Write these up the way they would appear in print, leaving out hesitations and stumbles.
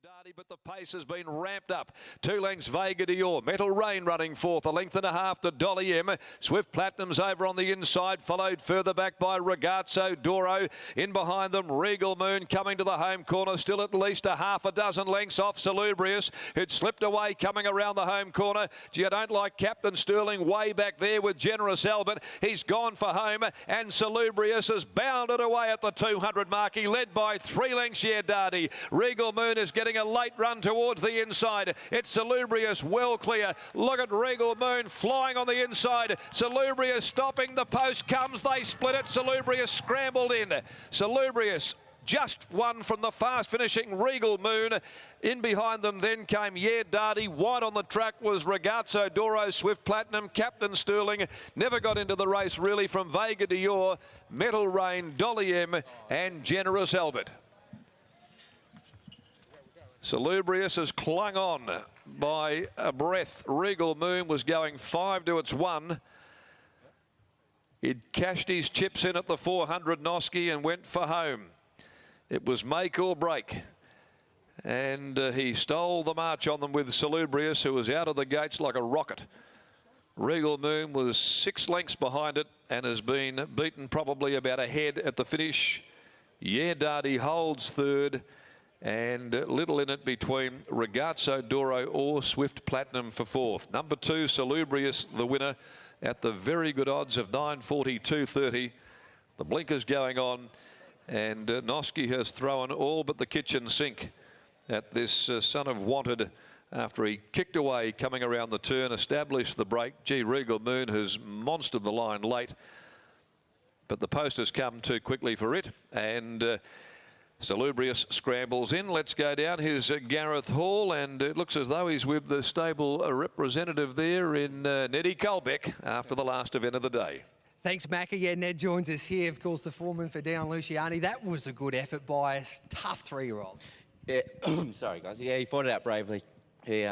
Darty, but the pace has been ramped up. 2 lengths Vega Dior. Metal Rain running fourth. 1.5 lengths to Dolly M. Swift Platinum's over on the inside, followed further back by Ragazzo Doro. In behind them, Regal Moon coming to the home corner, still at least a half a dozen lengths off Salubrious, who'd slipped away coming around the home corner. Gee, I don't like Captain Sterling way back there with Generous Albert. He's gone for home, and Salubrious has bounded away at the 200 mark. He led by 3 lengths, Darty. Regal Moon is getting a late run towards the inside. It's Salubrious well clear. Look at Regal Moon flying on the inside. Salubrious stopping. The post comes. They split it. Salubrious scrambled in. Salubrious just won from the fast finishing Regal Moon. In behind them then came Darty. Wide on the track was Ragazzo Doro, Swift Platinum, Captain Sterling. Never got into the race really from Vega Dior, Metal Rain, Dolly M and Generous Albert. Salubrious has clung on by a breath. Regal Moon was going 5 to its 1. He'd cashed his chips in at the 400 Noski and went for home. It was make or break. And he stole the march on them with Salubrious, who was out of the gates like a rocket. Regal Moon was 6 lengths behind it and has been beaten probably about a head at the finish. Darty holds third. And little in it between Ragazzo Doro or Swift Platinum for fourth. Number 2, Salubrious, the winner at the very good odds of 9.42.30. The blinkers going on, and Noski has thrown all but the kitchen sink at this son of Wanted after he kicked away coming around the turn, established the break. Gee, Regal Moon has monstered the line late, but the post has come too quickly for it, and Salubrious scrambles in. Let's go down. Here's Gareth Hall, and it looks as though he's with the stable representative there in Neddy Colbeck after the last event of the day. Thanks, Macca. Yeah, Ned joins us here, of course, the foreman for Dion Luciani. That was a good effort by a tough 3-year-old. Yeah, sorry, guys. Yeah, he fought it out bravely. He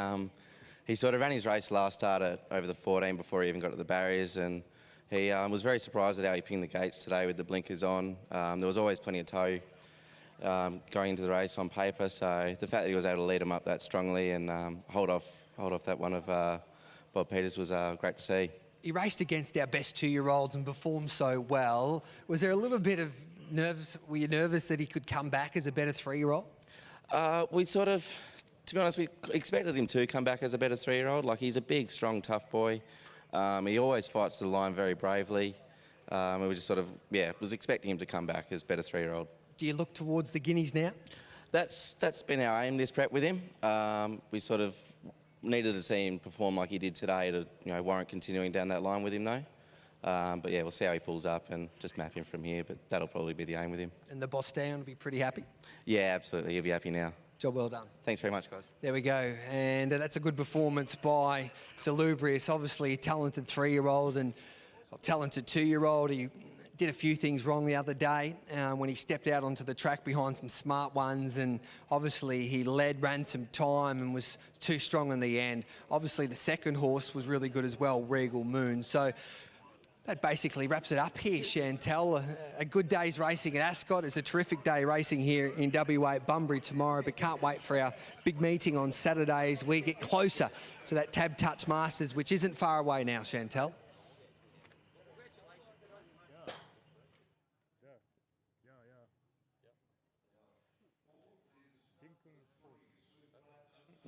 sort of ran his race last start at over the 14 before he even got to the barriers, and he was very surprised at how he pinged the gates today with the blinkers on. There was always plenty of toe going into the race on paper, so the fact that he was able to lead him up that strongly and hold off that one of Bob Peters was great to see. He raced against our best 2-year-olds and performed so well. Was there a little bit of nerves? Were you nervous that he could come back as a better 3-year-old? We sort of, to be honest, we expected him to come back as a better 3-year-old. Like, he's a big, strong, tough boy. He always fights the line very bravely. We just sort of, was expecting him to come back as a better 3-year-old. Do you look towards the Guineas now? That's been our aim this prep with him. We sort of needed to see him perform like he did today to warrant continuing down that line with him though. But yeah, we'll see how he pulls up and just map him from here, but that'll probably be the aim with him. And the boss down will be pretty happy? Yeah, absolutely. He'll be happy now. Job well done. Thanks very much, guys. There we go. And that's a good performance by Salubrious. Obviously a talented 3-year-old and a talented 2-year-old. He did a few things wrong the other day when he stepped out onto the track behind some smart ones, and obviously he ran some time and was too strong in the end. Obviously the second horse was really good as well, Regal Moon. So that basically wraps it up here, Chantel. A good day's racing at Ascot. It's a terrific day racing here in WA at Bunbury tomorrow, but can't wait for our big meeting on Saturday as we get closer to that Tab Touch Masters, which isn't far away now, Chantel.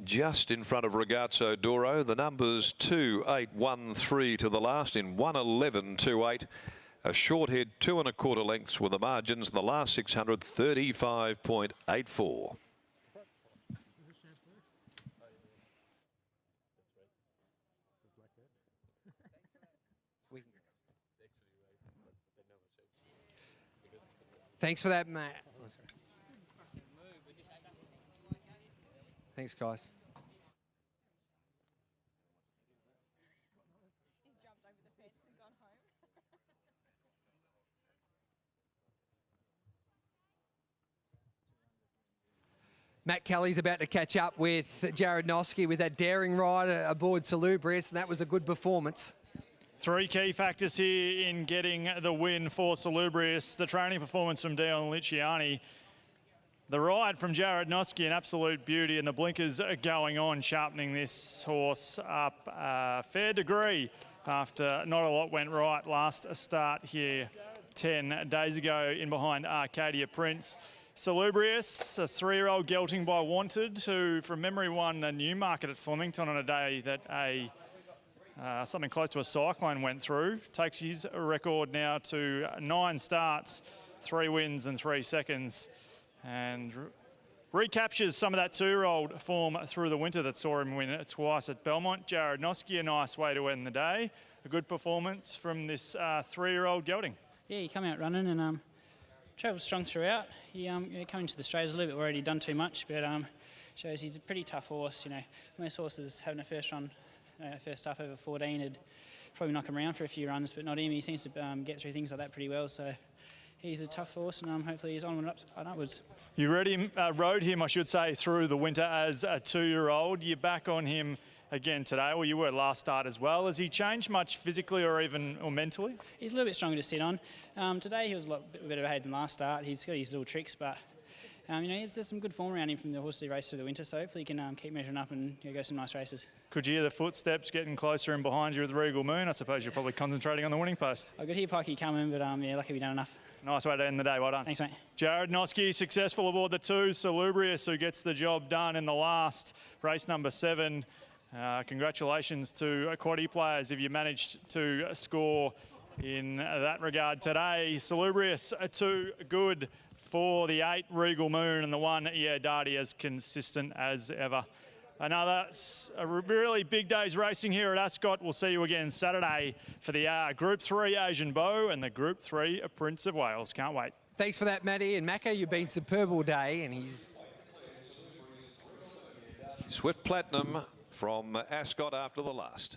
Just in front of Ragazzo Doro, the numbers 2.813 to the last in 1.11.28. A short head 2 1/4 lengths with the margins. The last 600 35.84. Thanks for that, Matt. Thanks, guys. He's jumped over the fence and gone home. Matt Kelly's about to catch up with Jared Noski with that daring ride aboard Salubrious, and that was a good performance. 3 key factors here in getting the win for Salubrious. The training performance from Dion Luciani. The ride from Jared Noski, an absolute beauty, and the blinkers are going on, sharpening this horse up a fair degree after not a lot went right last start here 10 days ago in behind Arcadia Prince. Salubrious, a 3-year-old gelding by Wanted, who from memory won a Newmarket at Flemington on a day that something close to a cyclone went through. Takes his record now to 9 starts, 3 wins and 3 seconds, and recaptures some of that 2-year-old form through the winter that saw him win twice at Belmont. Jared Noski, a nice way to end the day. A good performance from this 3-year-old gelding. Yeah, he come out running and travelled strong throughout. He coming to the straight a little bit worried he'd done too much, but shows he's a pretty tough horse. You know, most horses having a first run, first up over 14 would probably knock him around for a few runs, but not him. He seems to get through things like that pretty well. So he's a tough horse, and hopefully he's onward and upwards. You rode him, I should say, through the winter as a 2-year-old. You're back on him again today. Well, you were last start as well. Has he changed much physically or mentally? He's a little bit stronger to sit on. Today he was a lot better behaved than last start. He's got his little tricks, but you know, there's some good form around him from the horses he raced through the winter, so hopefully he can keep measuring up and go some nice races. Could you hear the footsteps getting closer and behind you with Regal Moon? I suppose you're probably concentrating on the winning post. I could hear Pikey coming, but yeah, lucky we done enough. Nice way to end the day. Well done. Thanks, mate. Jared Noski successful aboard the 2, Salubrious, who gets the job done in the last race number 7. Congratulations to quaddie players if you managed to score in that regard today. Salubrious, 2 good for the 8, Regal Moon, and the 1, Iodati, as consistent as ever. Another really big day's racing here at Ascot. We'll see you again Saturday for the Group 3 Asian Bow and the Group 3 Prince of Wales. Can't wait. Thanks for that, Matty. And Macca, you've been superb all day, and he's... Swift Platinum from Ascot after the last.